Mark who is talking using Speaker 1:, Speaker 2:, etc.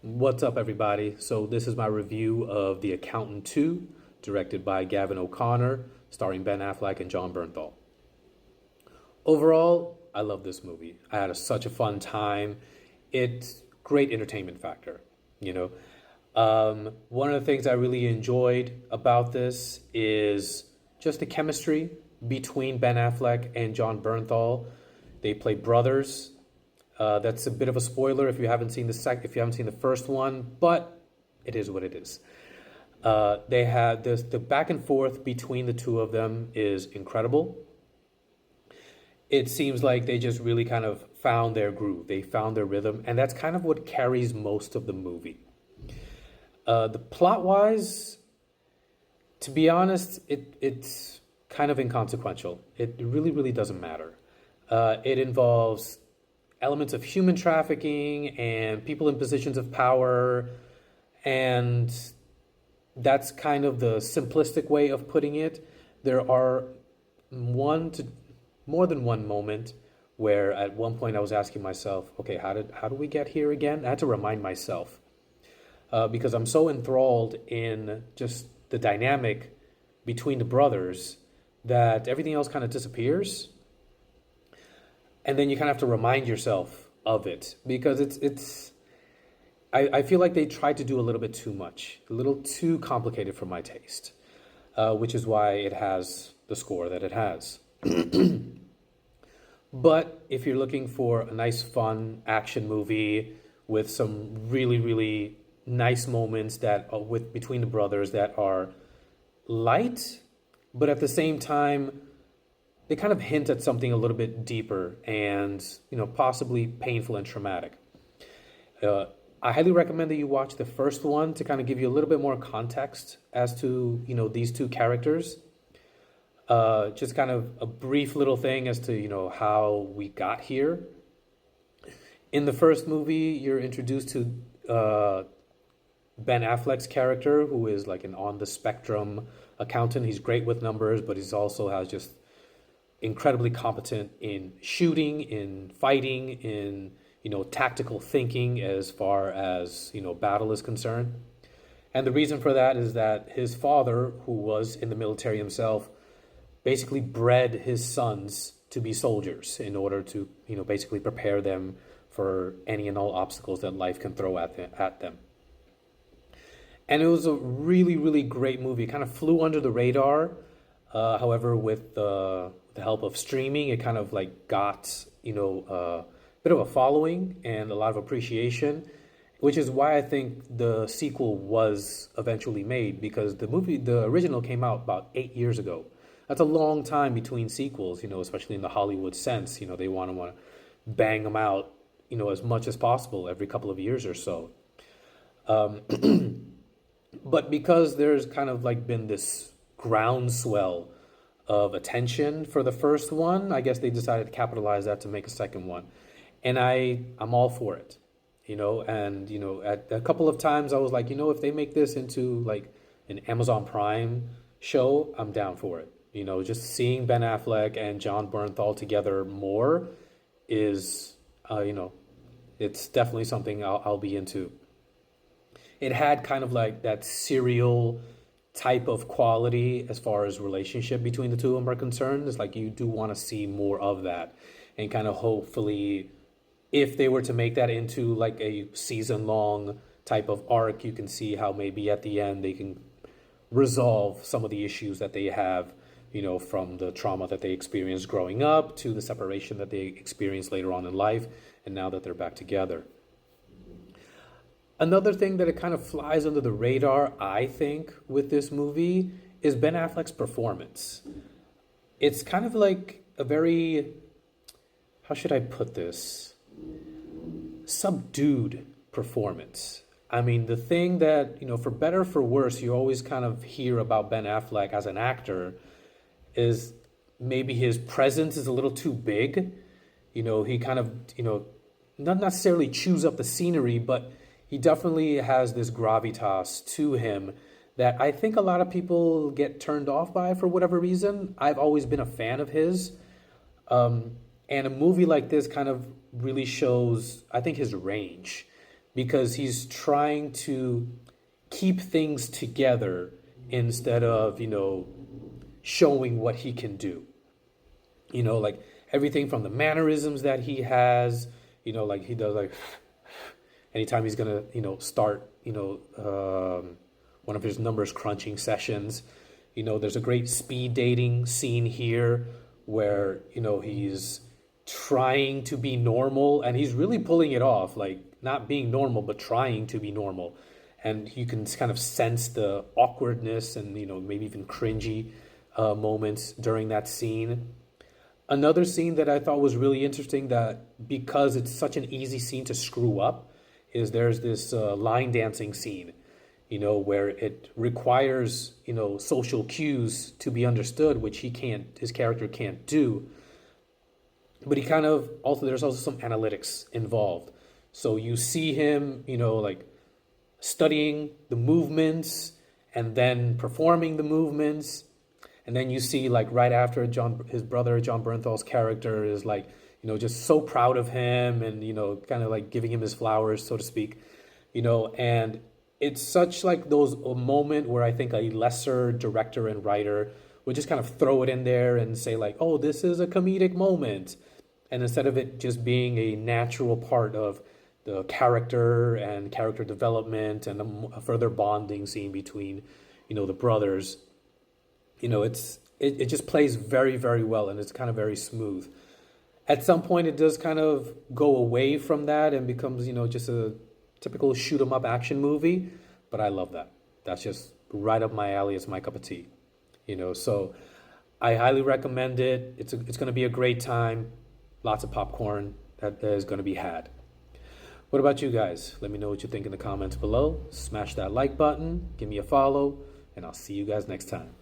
Speaker 1: What's up, everybody? So, this is my review of The Accountant 2, directed by Gavin O'Connor, starring Ben Affleck and John Bernthal. Overall, I love this movie. I had such a fun time. It's great entertainment factor, you know. One of the things I really enjoyed about this is just the chemistry between Ben Affleck and John Bernthal. They play brothers. That's a bit of a spoiler if you haven't seen if you haven't seen the first one, but it is what it is. They had this the back and forth between the two of them is incredible. It seems like they just really kind of found their groove. They found their rhythm, and that's kind of what carries most of the movie. The plot wise, to be honest, it's kind of inconsequential. It really doesn't matter. It involves elements of human trafficking and people in positions of power, and that's kind of the simplistic way of putting it. There are one to more than one moment where at one point I was asking myself, okay, how do we get here again? I had to remind myself because I'm so enthralled in just the dynamic between the brothers that everything else kind of disappears, and then you kind of have to remind yourself of it because I feel like they tried to do a little bit too much, a little too complicated for my taste, which is why it has the score that it has. But if you're looking for a nice, fun action movie with some really nice moments that are with between the brothers that are light, but at the same time they kind of hint at something a little bit deeper and possibly painful and traumatic. I highly recommend that you watch the first one to kind of give you a little bit more context as to these two characters. Just kind of a brief little thing as to how we got here. In the first movie, you're introduced to Ben Affleck's character, who is like an on the spectrum accountant. He's great with numbers, but he's also has just incredibly competent in shooting, in fighting, in tactical thinking as far as battle is concerned. And the reason for that is that his father, who was in the military himself, basically bred his sons to be soldiers in order to basically prepare them for any and all obstacles that life can throw at them. And it was a really great movie. It kind of flew under the radar. However, with the help of streaming, it kind of like got a bit of a following and a lot of appreciation, which is why I think the sequel was eventually made, because the original came out about 8 years ago. That's a long time between sequels, especially in the Hollywood sense. They want to bang them out, as much as possible every couple of years or so. But because there's kind of like been this groundswell of attention for the first one, I guess they decided to capitalize that to make a second one. And I'm all for it, and at a couple of times I was like, if they make this into like an Amazon Prime show, I'm down for it. Just seeing Ben Affleck and John Bernthal together more is, it's definitely something I'll be into. It had kind of like that serial type of quality as far as relationship between the two of them are concerned. It's like you do want to see more of that, and kind of hopefully, if they were to make that into like a season long type of arc, you can see how maybe at the end they can resolve some of the issues that they have, from the trauma that they experienced growing up to the separation that they experienced later on in life, and now that they're back together. Another thing that it kind of flies under the radar, I think, with this movie is Ben Affleck's performance. It's kind of like a very, how should I put this, subdued performance. I mean, the thing that, for better or for worse, you always kind of hear about Ben Affleck as an actor is maybe his presence is a little too big. He kind of, not necessarily chews up the scenery, but he definitely has this gravitas to him that I think a lot of people get turned off by for whatever reason. I've always been a fan of his. And a movie like this kind of really shows, I think, his range. because he's trying to keep things together instead of, showing what he can do. Like everything from the mannerisms that he has, like he does like anytime he's gonna, start, one of his numbers crunching sessions. There's a great speed dating scene here where, he's trying to be normal and he's really pulling it off, like not being normal, but trying to be normal. And you can kind of sense the awkwardness and, maybe even cringy moments during that scene. Another scene that I thought was really interesting, that because it's such an easy scene to screw up, is there's this line dancing scene, where it requires, social cues to be understood, which his character can't do. But there's also some analytics involved. So you see him, like studying the movements and then performing the movements. And then you see like right after his brother, John Bernthal's character is like, just so proud of him and, kind of like giving him his flowers, so to speak, and it's such like a moment where I think a lesser director and writer would just kind of throw it in there and say like, oh, this is a comedic moment. And instead of it just being a natural part of the character and character development and a further bonding scene between, the brothers, it just plays very, very well and it's kind of very smooth. At some point, it does kind of go away from that and becomes, just a typical shoot 'em up action movie. But I love that. That's just right up my alley. It's my cup of tea, So I highly recommend it. It's going to be a great time. Lots of popcorn that is going to be had. What about you guys? Let me know what you think in the comments below. Smash that like button, give me a follow, and I'll see you guys next time.